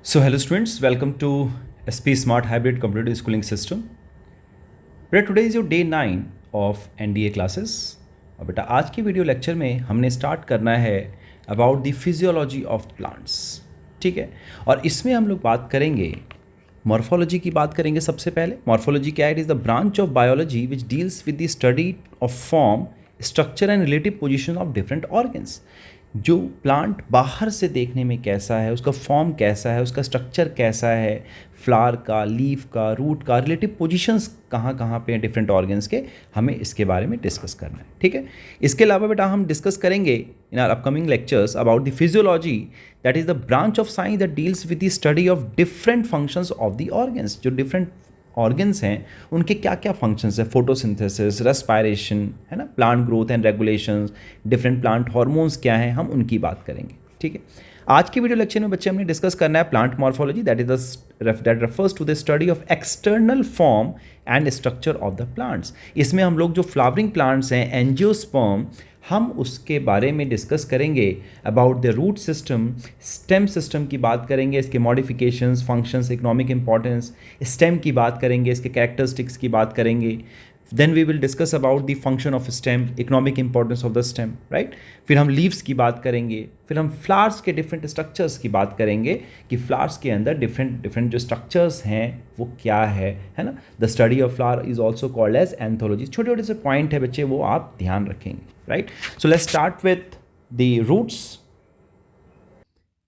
So hello students, welcome to SP Smart Hybrid Computer Schooling System. बेटा today is your day 9 of NDA classes और बेटा आज की video lecture में हमने स्टार्ट करना है about the physiology of plants. ठीक है, और इसमें हम लोग बात करेंगे मॉर्फोलॉजी की बात करेंगे. सबसे पहले मॉर्फोलॉजी क्या है? It is the branch of biology which deals with the study of form, structure and relative position of different organs. जो प्लांट बाहर से देखने में कैसा है, उसका फॉर्म कैसा है, उसका स्ट्रक्चर कैसा है, फ्लावर का, लीफ का, रूट का, रिलेटिव पोजीशंस कहाँ कहाँ पे हैं डिफरेंट ऑर्गन्स के, हमें इसके बारे में डिस्कस करना है. ठीक है, इसके अलावा बेटा हम डिस्कस करेंगे in our upcoming lectures about the physiology, that is the branch of science that deals with the study of different functions of the organs. जो डिफरेंट ऑर्गन्स हैं उनके क्या क्या फंक्शंस है, फोटोसिंथेसिस, रेस्पायरेशन, है ना, plant growth and regulations, different plant hormones क्या हैं, हम उनकी बात करेंगे. ठीक है, आज की वीडियो लेक्चर में बच्चे हमने डिस्कस करना है plant morphology, that refers to the study of external form and structure of the plants. इसमें हम लोग जो फ्लावरिंग प्लांट्स हैं, एंजियोस्पर्म, हम उसके बारे में डिस्कस करेंगे. About the root system, stem system की बात करेंगे, इसके modifications, functions, economic importance, stem की बात करेंगे, इसके कैरेक्टरिस्टिक्स की बात करेंगे. Then we will discuss about the function of stem, economic importance of the stem, right. फिर हम लीव्स की बात करेंगे, फिर हम फ्लावर्स के डिफरेंट स्ट्रक्चर्स की बात करेंगे कि फ्लावर्स के अंदर डिफरेंट जो स्ट्रक्चर्स हैं वो क्या है ना. The study of flower is also called as anthology. छोटे छोटे से पॉइंट है बच्चे, वो आप ध्यान रखेंगे, right. So let's start with the roots.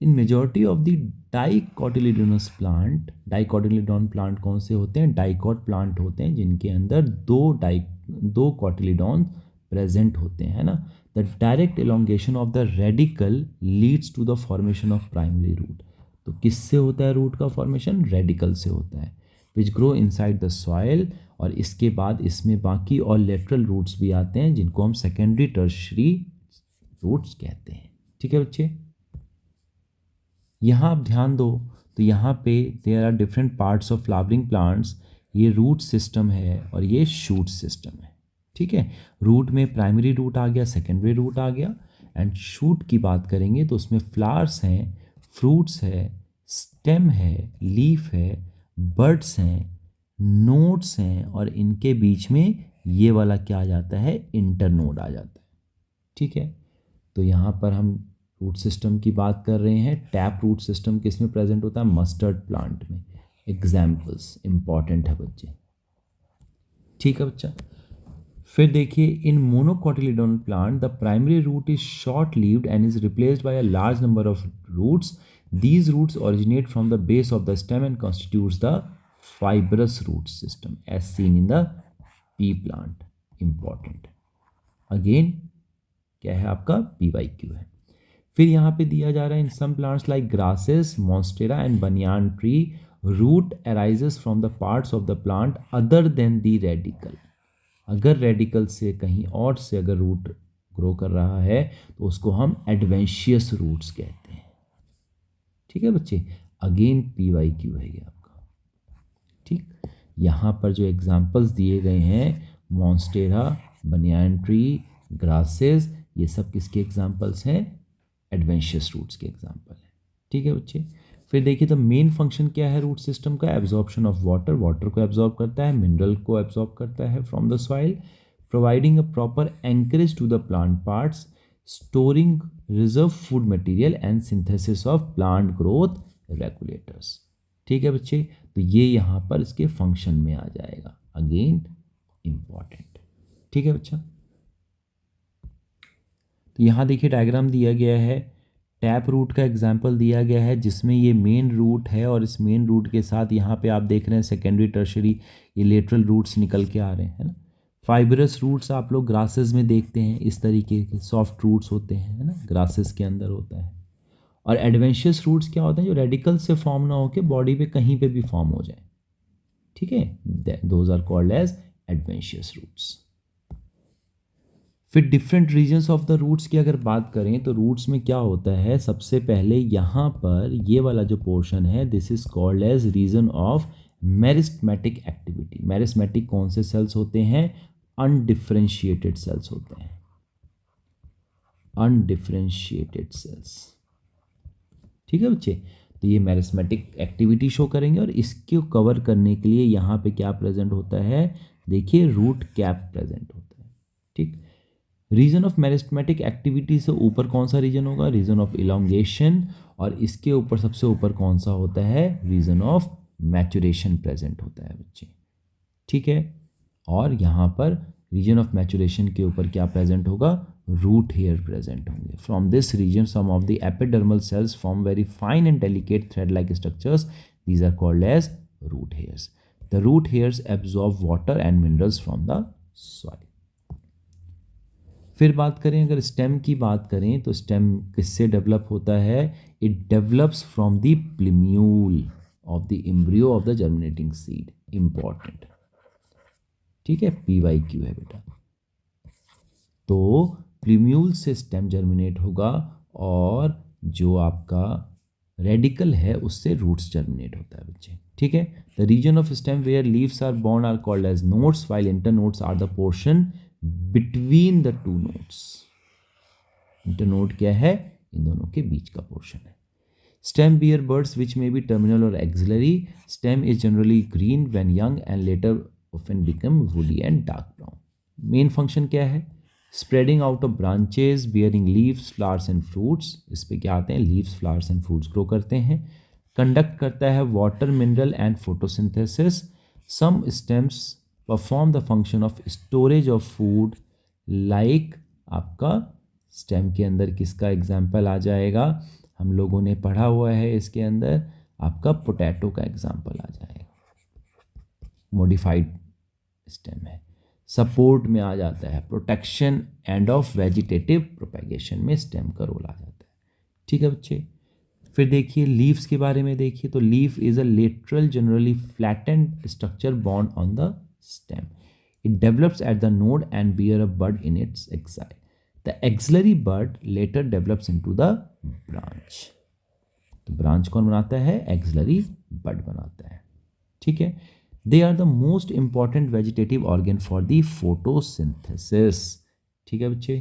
In majority of the dicotyledonous plant, dicotyledon plant कौन से होते हैं? डाइकोट प्लांट होते हैं जिनके अंदर दो कोटिलेडोन प्रेजेंट होते हैं, है ना. The direct elongation of the radical leads to the formation of primary root. तो किससे होता है रूट का फॉर्मेशन? रेडिकल से होता है, which grow inside the soil. और इसके बाद इसमें बाकी और लेटरल रूट्स भी आते हैं जिनको हम सेकेंडरी टर्शरी रूट्स कहते हैं. ठीक है बच्चे, यहाँ आप ध्यान दो तो यहाँ पे there are different parts of flowering plants. ये रूट सिस्टम है और ये शूट सिस्टम है. ठीक है, रूट में प्राइमरी रूट आ गया, सेकेंडरी रूट आ गया. एंड शूट की बात करेंगे तो उसमें फ्लावर्स हैं, फ्रूट्स है, स्टेम है, लीफ है, बर्ड्स हैं, नोड्स हैं, और इनके बीच में ये वाला क्या आ जाता है? इंटरनोड आ जाता है. ठीक है, तो यहाँ पर हम रूट सिस्टम की बात कर रहे हैं. टैप रूट सिस्टम किस में प्रेजेंट होता है? मस्टर्ड प्लांट में. एग्जाम्पल्स इंपॉर्टेंट है बच्चे. ठीक है बच्चा, फिर देखिए in monocotyledonal plant the primary root is short lived and is replaced by a large number of roots. These roots originate from the base of the stem and constitutes the fibrous root system as seen in the pea plant. Important again क्या है आपका? PYQ है. फिर यहाँ पे दिया जा रहा है in some plants like grasses, monstera and banyan tree, root arises from the parts of the plant other than the radicle. अगर रेडिकल से कहीं और से अगर रूट ग्रो कर रहा है तो उसको हम एडवेंशियस रूट्स कहते हैं. ठीक है बच्चे, अगेन PYQ है ये आपका. ठीक, यहाँ पर जो एग्जाम्पल्स दिए गए हैं, मॉन्स्टेरा, बनियान ट्री, ग्रासेस, ये सब किसके एग्जाम्पल्स हैं? एडवेंशियस रूट्स के एग्जाम्पल है. ठीक है बच्चे, फिर देखिए तो मेन फंक्शन क्या है रूट सिस्टम का? एब्जॉर्प्शन ऑफ वाटर, वाटर को एब्जॉर्ब करता है, मिनरल को एब्जॉर्ब करता है from the soil, providing a proper anchorage to the plant parts, storing reserve food material and synthesis of plant growth regulators. ठीक है बच्चे, तो ये यहाँ पर इसके फंक्शन में आ जाएगा. Again important. ठीक है बच्चा, तो यहाँ देखिए डायग्राम दिया गया है. टैप रूट का एग्जाम्पल दिया गया है जिसमें ये मेन रूट है और इस मेन रूट के साथ यहाँ पे आप देख रहे हैं सेकेंडरी टर्शरी ये लेटरल रूट्स निकल के आ रहे हैं, है ना. फाइबरस रूट्स आप लोग ग्रासेस में देखते हैं, इस तरीके के सॉफ्ट रूट्स होते हैं, है ना, ग्रासेस के अंदर होता है. और एडवेंशियस रूट्स क्या होते हैं? जो रेडिकल से फॉर्म ना होकर बॉडी पे कहीं पे भी फॉर्म हो जाए. ठीक है, those are called as adventitious roots. फिर different regions of the roots की अगर बात करें तो रूट्स में क्या होता है? सबसे पहले यहाँ पर ये वाला जो पोर्शन है, this is called as region of meristematic activity. Meristematic कौन से सेल्स होते हैं? अनडिफरेंशिएटेड सेल्स होते हैं. Undifferentiated cells. ठीक है बच्चे, तो ये मेरिस्मेटिक एक्टिविटी शो करेंगे। और इसको कवर करने के लिए यहाँ पे क्या प्रेजेंट होता है, देखिए रूट कैप प्रेजेंट होता है। ठीक, रीजन ऑफ मेरिस्मेटिक एक्टिविटी से ऊपर कौन सा रीजन होगा, रीजन ऑफ इलोंगेशन, और इसके ऊपर सबसे ऊपर कौन सा होता है, रीजन ऑफ मैचुरेशन प्रेजेंट होता है बच्चे। ठीक है, और यहाँ पर रीजन ऑफ मैचुरेशन के ऊपर क्या प्रेजेंट होगा, रूट हेयर प्रेजेंट होंगे। From this region some of the epidermal cells form very fine and delicate thread like structures, these are called as root hairs. The root hairs absorb water and minerals from the soil. फिर बात करें, अगर stem की बात करें तो stem किससे develop होता है, it develops from the plumule of the embryo of the germinating seed. Important, ठीक है, PYQ है बेटा। तो प्लिम्यूल से स्टेम जर्मिनेट होगा और जो आपका रेडिकल है उससे रूट्स जर्मिनेट होता है बच्चे। ठीक है, the region of stem where leaves are born are called as nodes, while internodes are the portion between the two nodes. Internode क्या है, इन दोनों के बीच का पोर्शन है। Stem bear buds which may be terminal or axillary. Stem is generally green when young and later often become woolly and dark brown. Main function क्या है, spreading out of branches bearing leaves flowers and fruits. इस पे क्या आते हैं, leaves flowers and fruits grow करते हैं। Conduct करता है water, mineral and photosynthesis. Some stems perform the function of storage of food, like आपका स्टेम के अंदर किसका एग्जाम्पल आ जाएगा, हम लोगों ने पढ़ा हुआ है इसके अंदर आपका पोटैटो का एग्जाम्पल आ जाएगा, मॉडिफाइड स्टेम है। सपोर्ट में आ जाता है, protection end of vegetative propagation में स्टेम का रोल आ जाता है। ठीक है बच्चे, फिर देखिए लीव्स के बारे में देखिए, तो leaf is a lateral generally flattened structure born on the stem. It develops at the node and bear a bud in its axil. The axillary bud later develops into the branch. तो branch कौन बनाता है, axillary bud बनाता है। ठीक है, they are the most important vegetative organ for the photosynthesis. ठीक है बच्चे,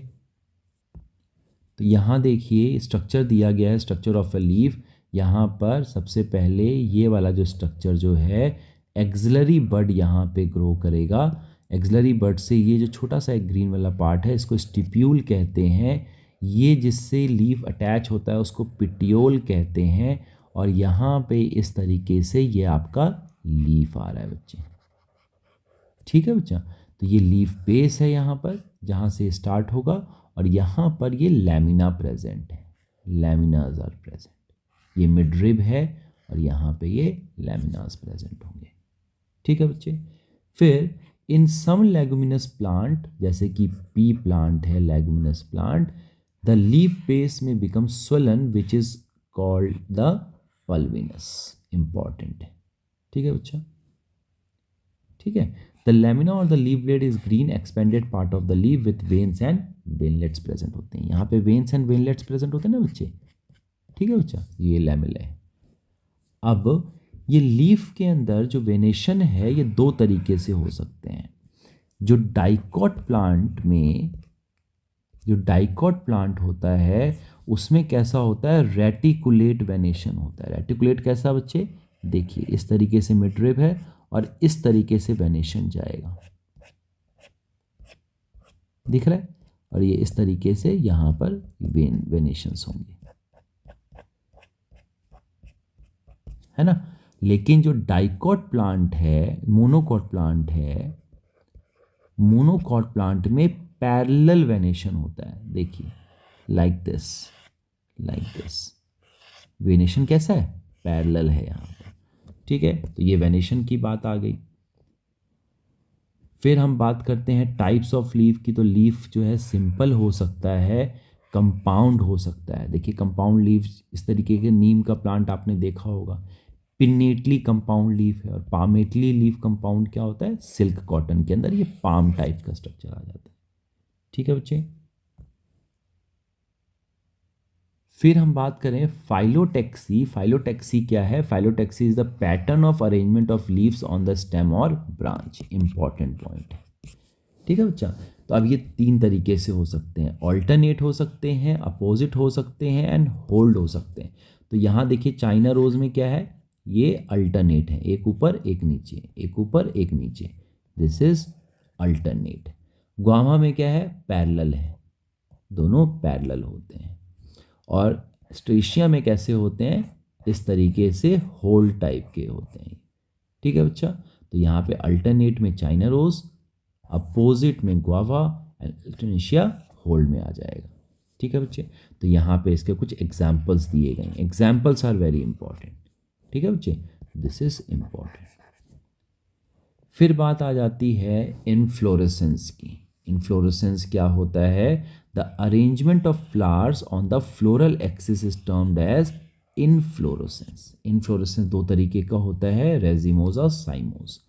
तो यहाँ देखिए स्ट्रक्चर दिया गया है, स्ट्रक्चर ऑफ अ लीफ। यहाँ पर सबसे पहले ये वाला जो स्ट्रक्चर जो है, एक्सिलरी बड यहाँ पे ग्रो करेगा। एक्सिलरी बड से ये जो छोटा सा एक ग्रीन वाला पार्ट है, इसको स्टिप्यूल कहते हैं। ये जिससे लीफ अटैच होता है उसको पिटियोल कहते हैं। और यहाँ पे इस तरीके से ये आपका लीफ आ रहा है बच्चे। ठीक है बच्चा, तो ये लीफ बेस है यहाँ पर जहाँ से स्टार्ट होगा, और यहाँ पर ये लैमिना प्रेजेंट है, लैमिनाज आर प्रेजेंट। ये मिडरिब है और यहाँ पे ये लैमिनाज प्रेजेंट होंगे। ठीक है बच्चे, फिर इन सम लेगुमिनस प्लांट, जैसे कि पी प्लांट है leguminous plant, the leaf base में become swollen which is called the pulvinus. Important है। ठीक है बच्चा, ठीक है, द लैमिना और the leaf blade is green expanded part of the leaf with veins and veinlets present होते हैं। यहाँ पे वेन्स एंड वेनलेट्स प्रेजेंट होते हैं ना बच्चे। ठीक है बच्चा, ये लैमेला है। अब ये लीफ के अंदर जो वेनेशन है ये दो तरीके से हो सकते हैं। जो डाइकॉट प्लांट होता है उसमें कैसा होता है, रेटिकुलेट वेनेशन होता है। रेटिकुलेट कैसा बच्चे, देखिए इस तरीके से मिडरिब है और इस तरीके से वेनेशन जाएगा, दिख रहा है, और ये इस तरीके से यहां पर वेनेशंस होंगे, है ना। लेकिन जो डाइकॉट प्लांट है, मोनोकॉट प्लांट में पैरेलल वेनेशन होता है। देखिए लाइक दिस वेनेशन कैसा है, पैरेलल है यहाँ पर। ठीक है, तो ये वेनेशन की बात आ गई। फिर हम बात करते हैं टाइप्स ऑफ लीफ की। तो लीफ जो है सिंपल हो सकता है, कंपाउंड हो सकता है। देखिए कंपाउंड लीफ इस तरीके के, नीम का प्लांट आपने देखा होगा, पिन्नेटली कंपाउंड लीफ है। और पामेटली लीफ कंपाउंड क्या होता है, सिल्क कॉटन के अंदर ये पाम टाइप का स्ट्रक्चर आ जाता है। ठीक है बच्चे, फिर हम बात करें फाइलोटेक्सी। फाइलोटेक्सी क्या है, phyllotaxy is the pattern of arrangement of leaves on the stem और ब्रांच। इंपॉर्टेंट पॉइंट है। ठीक है बच्चा, तो अब ये तीन तरीके से हो सकते हैं, ऑल्टरनेट हो सकते हैं, अपोजिट हो सकते हैं एंड होल्ड हो सकते हैं। तो यहाँ देखिए चाइना रोज में क्या है, ये अल्टरनेट है, एक ऊपर एक नीचे, एक ऊपर एक नीचे, दिस इज अल्टरनेट। ग्वामा में क्या है, पैरेलल है, दोनों पैरेलल होते हैं। और स्ट्रेशिया में कैसे होते हैं, इस तरीके से होल टाइप के होते हैं। ठीक है बच्चा, तो यहाँ पे अल्टरनेट में चाइना रोज, अपोजिट में ग्वावा, एंड स्ट्रेशिया होल्ड में आ जाएगा। ठीक है बच्चे, तो यहाँ पे इसके कुछ एग्जाम्पल्स दिए गए हैं, एग्जाम्पल्स आर वेरी इंपॉर्टेंट। ठीक है बच्चे, दिस इज इंपॉर्टेंट। फिर बात आ जाती है इनफ्लोरेसेंस की। इनफ्लोरेसेंस क्या होता है, the arrangement of flowers on the floral axis is termed as inflorescence. Inflorescence दो तरीके का होता है, रेजिमोस और cymose.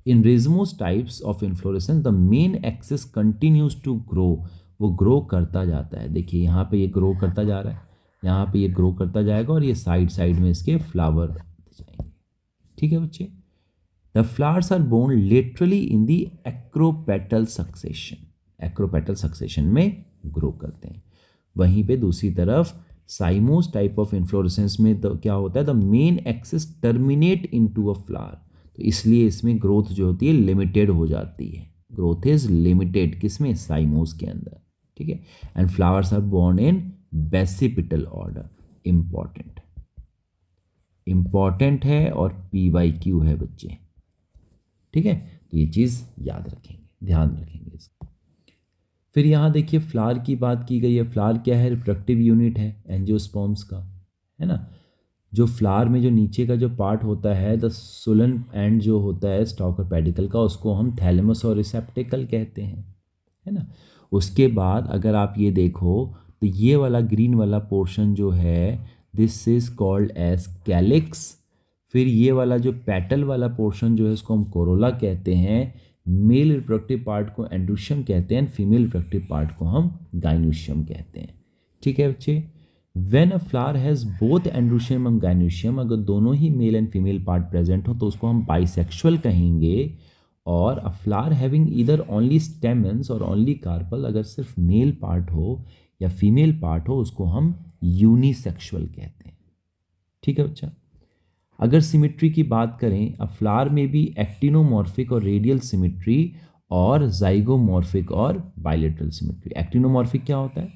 In racemose types of inflorescence the main axis continues to grow, वो ग्रो करता जाता है। देखिए यहाँ पे ये ग्रो करता जा रहा है, यहाँ पे ये ग्रो करता जाएगा और ये साइड साइड में इसके फ्लावर जाएंगे। ठीक है बच्चे, the flowers are born laterally in the acropetal succession, acropetal succession में ग्रो करते हैं। वहीं पे दूसरी तरफ साइमोस टाइप ऑफ इन्फ्लोरेसेंस में तो क्या होता है, the main axis terminate into a flower, तो इसलिए इसमें ग्रोथ जो होती है लिमिटेड हो जाती है, ग्रोथ इज लिमिटेड, किसमें, साइमोस के अंदर। ठीक है, and flowers are born in basipetal order. Important, important है और PYQ है बच्चे। ठीक है, तो ये चीज़ याद रखेंगे, ध्यान रखेंगे इसको। फिर यहाँ देखिए फ्लावर की बात की गई है। फ्लावर क्या है, रिप्रोडक्टिव यूनिट है एंजियोस्पर्म्स का, है ना। जो फ्लावर में जो नीचे का जो पार्ट होता है, द सुलन एंड जो होता है स्टॉक और पेडिकल का, उसको हम थैलेमस और रिसेप्टिकल कहते हैं, है ना। उसके बाद अगर आप ये देखो तो ये वाला ग्रीन वाला पोर्शन जो है, this is called as calyx. फिर ये वाला जो पेटल वाला पोर्शन जो है उसको हम कोरोला कहते हैं। मेल रिप्रोडक्टिव पार्ट को एंड्रोशियम कहते हैं, फीमेल रिप्रोडक्टिव पार्ट को हम गाइनोशियम कहते हैं। ठीक है बच्चे, when a flower has both androecium and gynoecium, अगर दोनों ही male and female part present हो तो उसको हम बाइसेक्सुअल कहेंगे। और a flower having either only stamens और ओनली कार्पल, अगर सिर्फ मेल पार्ट हो या फीमेल पार्ट हो उसको हम यूनिसेक्सुअल कहते हैं। ठीक है बच्चा, अगर सिमिट्री की बात करें, अब फ्लावर में भी एक्टिनोमॉर्फिक और रेडियल सिमिट्री और जाइगोमॉर्फिक और बाइलेटरल सिमिट्री। एक्टिनोमॉर्फिक क्या होता है,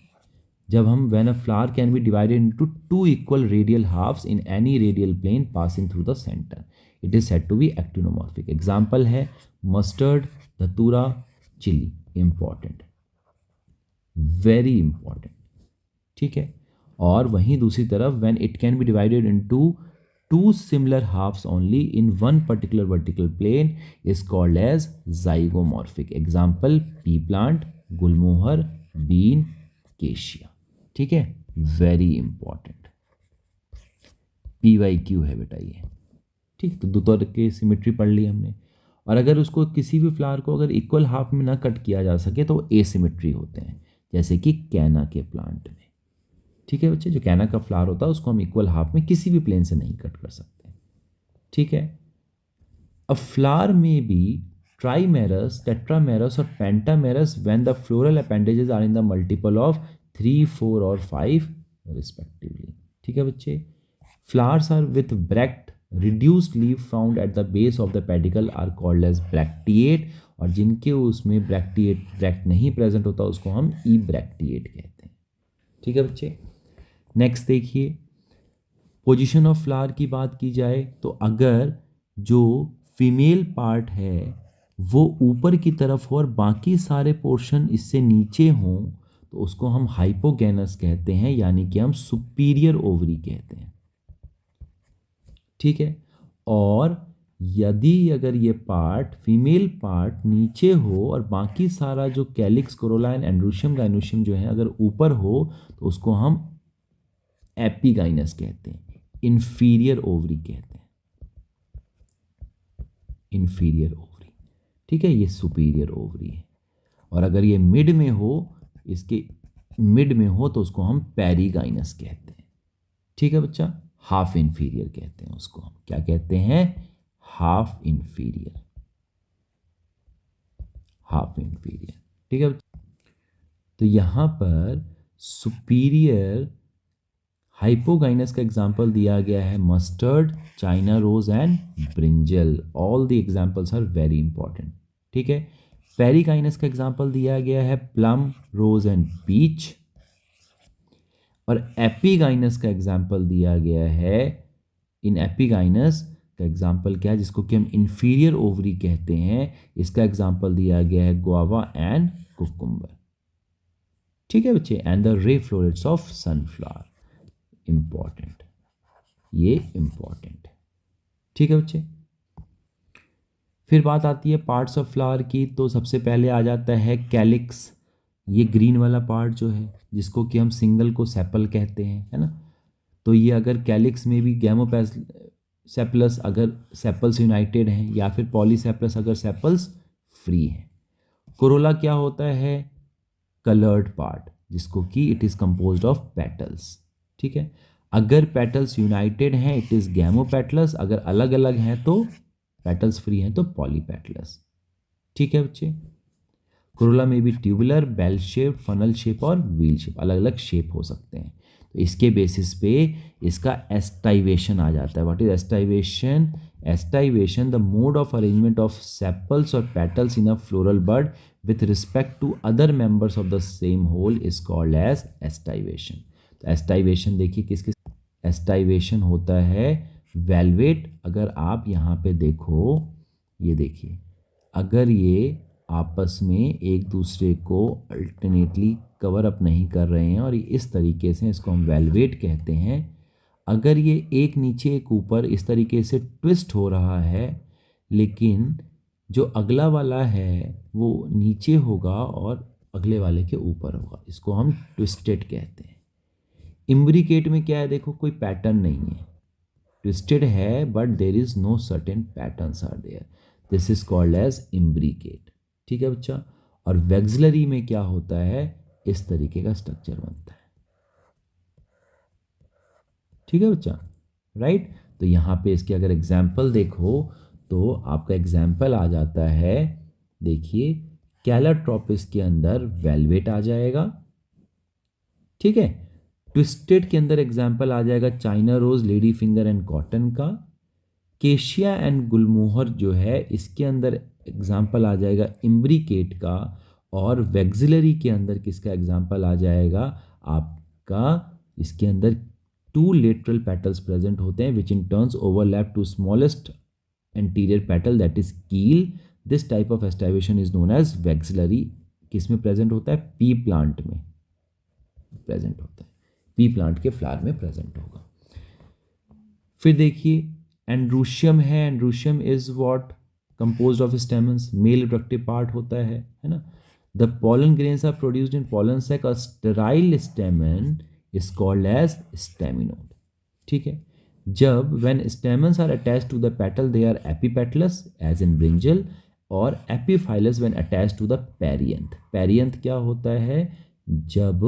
जब हम when a flower can be divided into two equal radial halves in any radial plane passing through the centre, it is said to be actinomorphic. Example है mustard, धतूरा, chilli. Important, very important. ठीक है, और वहीं दूसरी तरफ when it can be divided into two similar halves only in one particular vertical plane is called as zygomorphic. Example, pea plant, gulmohar, bean, cassia. ठीक है, वेरी इंपॉर्टेंट, PYQ है बेटा ये। ठीक, तो दो तरह के सिमेट्री पढ़ ली हमने। और अगर उसको किसी भी फ्लावर को अगर इक्वल हाफ में ना कट किया जा सके तो एसिमेट्री होते हैं, जैसे कि कैना के प्लांट में। ठीक है बच्चे, जो कैना का फ्लावर होता है उसको हम इक्वल हाफ में किसी भी प्लेन से नहीं कट कर सकते। ठीक है, अब फ्लावर में भी ट्राइमेरस, टेट्रामेरस और pentamerous when the floral appendages are in the multiple of 3, 4 और 5 रिस्पेक्टिवली। ठीक है बच्चे, flowers are with bract reduced leaf found at the base of the pedicel are called as bracteate, और जिनके उसमें ब्रैक्ट नहीं present होता उसको हम ई ब्रैक्टिएट कहते हैं। ठीक है बच्चे, नेक्स्ट देखिए, पोजीशन ऑफ फ्लावर की बात की जाए तो अगर जो फीमेल पार्ट है वो ऊपर की तरफ हो और बाकी सारे पोर्शन इससे नीचे हों तो उसको हम हाइपोगेनस कहते हैं, यानी कि हम सुपीरियर ओवरी कहते हैं। ठीक है, और यदि अगर ये पार्ट फीमेल पार्ट नीचे हो और बाकी सारा जो calyx, Corolla and androecium, gynoecium जो है अगर ऊपर हो तो उसको हम एपिगाइनस कहते हैं, इंफीरियर ओवरी कहते हैं, इंफीरियर ओवरी। ठीक है, ये सुपीरियर ओवरी है। और अगर ये मिड में हो, इसके मिड में हो तो उसको हम पेरिगाइनस कहते हैं। ठीक है बच्चा, हाफ इंफीरियर कहते हैं उसको, हम क्या कहते हैं, हाफ इंफीरियर, हाफ इंफीरियर। ठीक है, तो यहां पर सुपीरियर, हाइपोगाइनस का एग्जाम्पल दिया गया है mustard, China rose and brinjal. All the examples are very important. ठीक है। पेरिकाइनस का एग्जाम्पल दिया गया है प्लम, रोज एंड पीच। और एपिगाइनस का एग्जाम्पल दिया गया है, इन एपिगाइनस का एग्जाम्पल क्या है, जिसको कि हम इंफीरियर ओवरी कहते हैं, इसका एग्जाम्पल दिया गया है गुआवा एंड कुकुम्बर। ठीक है बच्चे। And the ray florets of sunflower, important, ये इंपॉर्टेंट है। ठीक है बच्चे। फिर बात आती है पार्ट्स ऑफ फ्लावर की, तो सबसे पहले आ जाता है कैलिक्स, ये ग्रीन वाला पार्ट जो है, जिसको कि हम सिंगल को सेपल कहते हैं, है ना। तो ये अगर कैलिक्स में भी सेपलस अगर सेपल्स यूनाइटेड हैं, या फिर पॉलीसेपलस अगर सेपल्स फ्री हैं। कोरोला क्या होता है, कलर्ड पार्ट, जिसको कि it is composed of petals. ठीक है। अगर पेटल्स यूनाइटेड हैं इट इज गैमोपेटलस, अगर अलग अलग हैं तो पेटल्स फ्री हैं तो पॉलीपेटलस। ठीक है बच्चे। कोरोला में भी tubular, bell shape, funnel shape और व्हील शेप, अलग अलग शेप हो सकते हैं। तो इसके बेसिस पे इसका एस्टाइवेशन आ जाता है। What is aestivation? Aestivation the mode of arrangement of sepals और petals in a floral bud with respect to other members of the same whole is called as estivation। तो estivation देखिए किसके, estivation होता है वेलवेट। अगर आप यहाँ पे देखो, ये देखिए, अगर ये आपस में एक दूसरे को अल्टरनेटली कवर अप नहीं कर रहे हैं और ये इस तरीके से, इसको हम वेलवेट कहते हैं। अगर ये एक नीचे एक ऊपर इस तरीके से ट्विस्ट हो रहा है, लेकिन जो अगला वाला है वो नीचे होगा और अगले वाले के ऊपर होगा, इसको हम ट्विस्टेड कहते हैं। इम्ब्रिकेट में क्या है, देखो कोई पैटर्न नहीं है, ट्विस्टेड है but there is no certain patterns are there, this is called as imbricate. ठीक है बच्चा। और वेक्सिलरी में क्या होता है, इस तरीके का स्ट्रक्चर बनता है। ठीक है बच्चा, राइट। तो यहाँ पे इसके अगर एग्जाम्पल देखो तो आपका एग्जाम्पल आ जाता है, देखिए कैलाट्रोपिस के अंदर वेलवेट आ जाएगा। ठीक है। ट्विस्टेड के अंदर एग्जाम्पल आ जाएगा China rose, lady finger and cotton का। केशिया एंड गुलमोहर जो है, इसके अंदर एग्जाम्पल आ जाएगा इम्ब्रिकेट का। और वेक्सिलरी के अंदर किसका एग्जाम्पल आ जाएगा आपका, इसके अंदर टू लेटरल पेटल्स प्रेजेंट होते हैं which in turns overlap to smallest anterior petal that is keel। this type of estivation is known as vexillary। किस में प्रेजेंट होता है, पी प्लांट में प्रेजेंट होता है, पी प्लांट के फ्लावर में प्रेजेंट होगा। फिर देखिए एंड्रूशियम है, androecium is what composed of stamens, male reproductive part होता है ना। The pollen grains are produced in pollen sac। a sterile stamen is called as staminode। ठीक है। जब when stamens are attached to the petal they are epipetalous as in brinjal, और epiphyllous when attached to the perianth। perianth क्या होता है, जब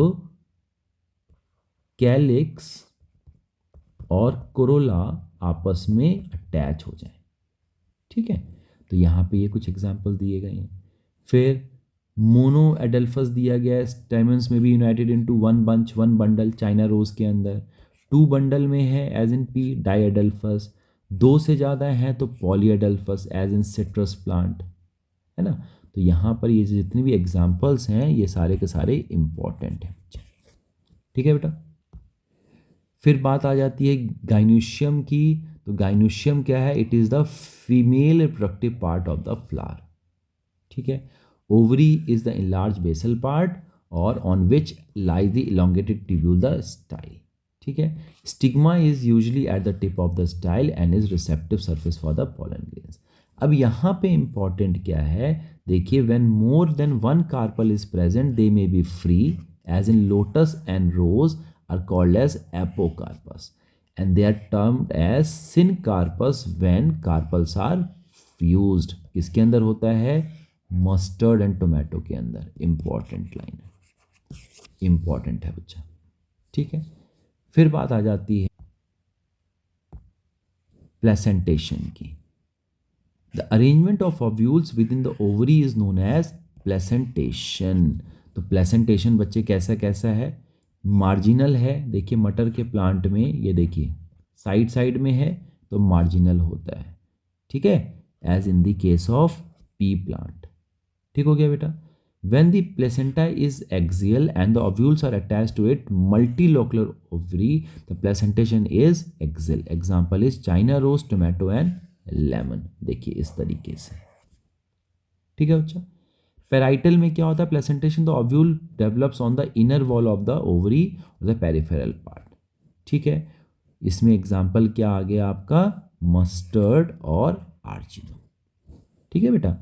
calyx और Corolla आपस में अटैच हो जाए। ठीक है। तो यहाँ पे ये कुछ एग्जाम्पल दिए गए हैं। फिर मोनो एडल्फस दिया गया है, स्टेमन्स में भी united into one bunch, one bundle, China rose के अंदर। टू बंडल में है as in pea, diadelphous. दो से ज़्यादा हैं तो polyadelphous as in citrus plant, है ना। तो यहाँ पर ये जितने भी एग्जाम्पल्स हैं ये सारे के सारे इंपॉर्टेंट हैं। ठीक है बेटा। फिर बात आ जाती है गाइनोशियम की। तो गाइनोशियम क्या है, it is the female reproductive part of the flower. ठीक है। Ovary is the enlarge basal part और on which lies the elongated tubule the style. ठीक है। Stigma is usually at the tip of the style and is receptive surface for the pollen grains. अब यहाँ पे important क्या है, देखिए when more than one carpel is present they may be free as in lotus and rose are called as apocarpous and they are termed as syncarpus when carpels are fused। किसके अंदर होता है, mustard and tomato के अंदर। Important line है, important है बच्चा। ठीक है। फिर बात आ जाती है प्लेसेंटेशन की। The arrangement of ovules within the ovary is known as placentation. तो प्लेसेंटेशन बच्चे कैसा कैसा है, मार्जिनल है, देखिए मटर के प्लांट में ये देखिए साइड साइड में है तो मार्जिनल होता है, ठीक है, as in the case of pea plant. ठीक हो गया बेटा। When the placenta is axial and the ovules are attached to it, multilocular ovary, the placentation is axial. Example is China rose, tomato and lemon. देखिए इस तरीके से, ठीक है बच्चा। पेराइटल में क्या होता है placentation, the ovule develops on the inner wall of the ovary और द पेरिफेरल पार्ट, ठीक है। इसमें एग्जाम्पल क्या आ गया आपका, मस्टर्ड और आर्चिनो, ठीक है बेटा।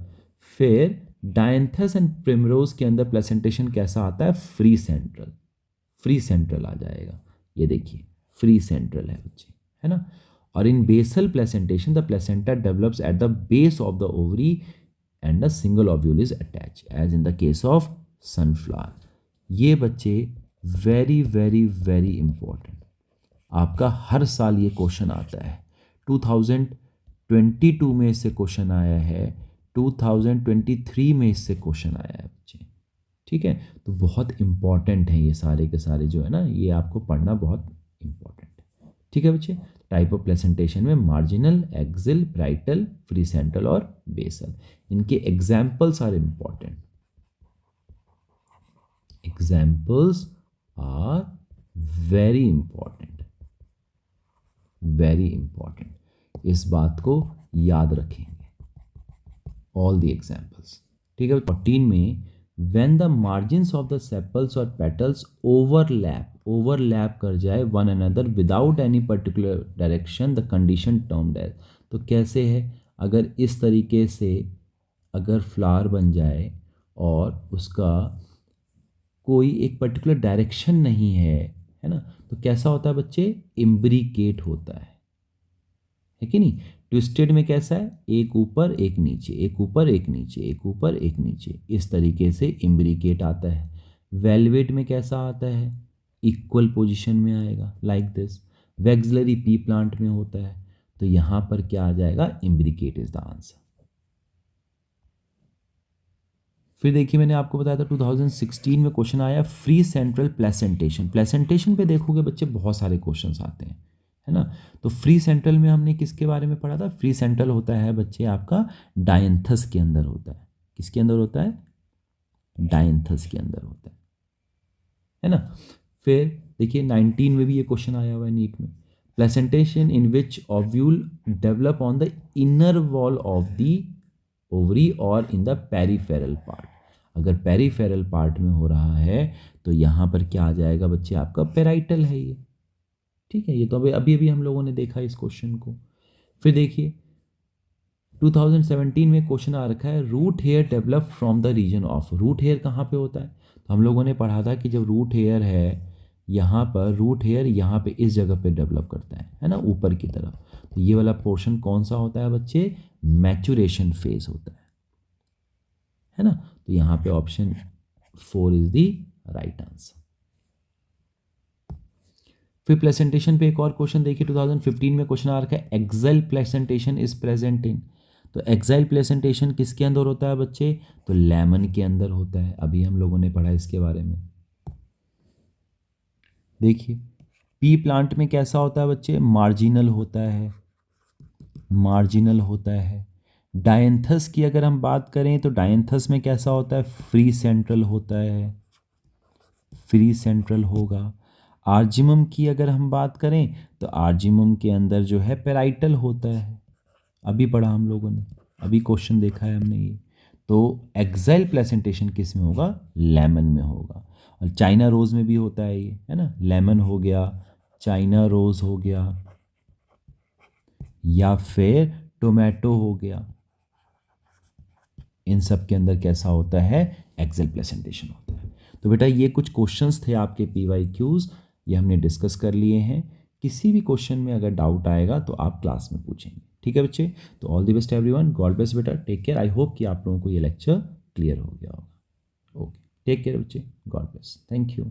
फिर डायंथस एंड प्रिमरोज के अंदर प्लेसेंटेशन कैसा आता है, फ्री सेंट्रल, फ्री सेंट्रल आ जाएगा, ये देखिए फ्री सेंट्रल है बच्चे, है ना। और in basal placentation the placenta develops at the base of the ovary and a single ovule is attach as in the case of sunflower. ये बच्चे वेरी वेरी वेरी इंपॉर्टेंट, आपका हर साल ये क्वेश्चन आता है। 2022 में इससे क्वेश्चन आया है, 2023 में इससे क्वेश्चन आया है बच्चे, ठीक है। तो बहुत इंपॉर्टेंट है ये सारे के सारे जो है ना, ये आपको पढ़ना बहुत इंपॉर्टेंट है, ठीक है बच्चे। टाइप ऑफ प्लेसेंटेशन में marginal, axile, parietal, free central और बेसल। इनके examples are important, examples are very important, very important, इस बात को याद रखेंगे, ऑल द एग्जाम्पल्स, ठीक है। 14 में when the margins of the sepals or petals overlap कर जाए one another without any particular direction, the condition termed as, तो कैसे है, अगर इस तरीके से अगर फ्लावर बन जाए और उसका कोई एक पर्टिकुलर डायरेक्शन नहीं है ना, तो कैसा होता है बच्चे, इम्ब्रिकेट होता है कि नहीं। ट्विस्टेड में कैसा है, एक ऊपर एक नीचे, एक ऊपर एक नीचे, एक ऊपर एक नीचे, इस तरीके से इम्ब्रिकेट आता है। वेलवेट में कैसा आता है, इक्वल पोजीशन में आएगा, लाइक दिस। वैक्सलरी पी प्लांट में होता है, तो यहाँ पर क्या आ जाएगा, इम्ब्रिकेट इज द आंसर। फिर देखिए मैंने आपको बताया था 2016 में क्वेश्चन आया फ्री सेंट्रल प्लेसेंटेशन। प्लेसेंटेशन पे देखोगे बच्चे बहुत सारे क्वेश्चंस आते हैं, है ना। तो फ्री सेंट्रल में हमने किसके बारे में पढ़ा था, फ्री सेंट्रल होता है बच्चे आपका डायंथस के अंदर होता है, किसके अंदर होता है, डायंथस के अंदर होता है ना। फिर देखिए 19 में भी ये क्वेश्चन आया हुआ है नीट में, placentation in which ovule develop on the inner wall of the ovary और इन द पेरिफेरल पार्ट। अगर पेरिफेरल पार्ट में हो रहा है तो यहाँ पर क्या आ जाएगा बच्चे, आपका पेराइटल है ये, ठीक है। ये तो अभी अभी हम लोगों ने देखा इस क्वेश्चन को। फिर देखिए 2017 में क्वेश्चन आ रखा है root hair develop from the region of. Root hair कहाँ पे होता है, तो हम लोगों ने पढ़ा था कि जब रूट हेयर है यहाँ पर, रूट हेयर यहाँ पे इस जगह पे डेवलप करता है ना, ऊपर की तरफ। तो ये वाला पोर्शन कौन सा होता है बच्चे, मैचुरेशन फेज होता है ना। तो यहाँ पे option 4 is the right answer. फिर प्लेसेंटेशन पे एक और क्वेश्चन देखिए 2015 में क्वेश्चन आ रखा है exile placentation is present in. तो एक्साइल प्लेसेंटेशन किसके अंदर होता है बच्चे, तो लेमन के अंदर होता है, अभी हम लोगों ने पढ़ा इसके बारे में। देखिए पी प्लांट में कैसा होता है बच्चे, मार्जिनल होता है, मार्जिनल होता है। डायंथस की अगर हम बात करें तो डायंथस में कैसा होता है, फ्री सेंट्रल होता है, फ्री सेंट्रल होगा। आर्जिमम की अगर हम बात करें तो आर्जिमम के अंदर जो है पेराइटल होता है, अभी पढ़ा हम लोगों ने, अभी क्वेश्चन देखा है हमने ये। तो एक्साइल प्लेसेंटेशन किस में होगा, लेमन में होगा। और चाइना रोज़ में भी होता है ये, है ना, लेमन हो गया, चाइना रोज़ हो गया, या फिर टोमेटो हो गया, इन सब के अंदर कैसा होता है, एक्साइल प्लेसेंटेशन होता है। तो बेटा ये कुछ क्वेश्चंस थे आपके PYQs, ये हमने डिस्कस कर लिए हैं। किसी भी क्वेश्चन में अगर डाउट आएगा तो आप क्लास में पूछेंगे, ठीक है बच्चे। तो all the best everyone, God bless बेटा, टेक केयर। आई होप कि आप लोगों को ये लेक्चर क्लियर हो गया होगा। ओके, टेक केयर बच्चे, गॉड ब्लेस, थैंक यू।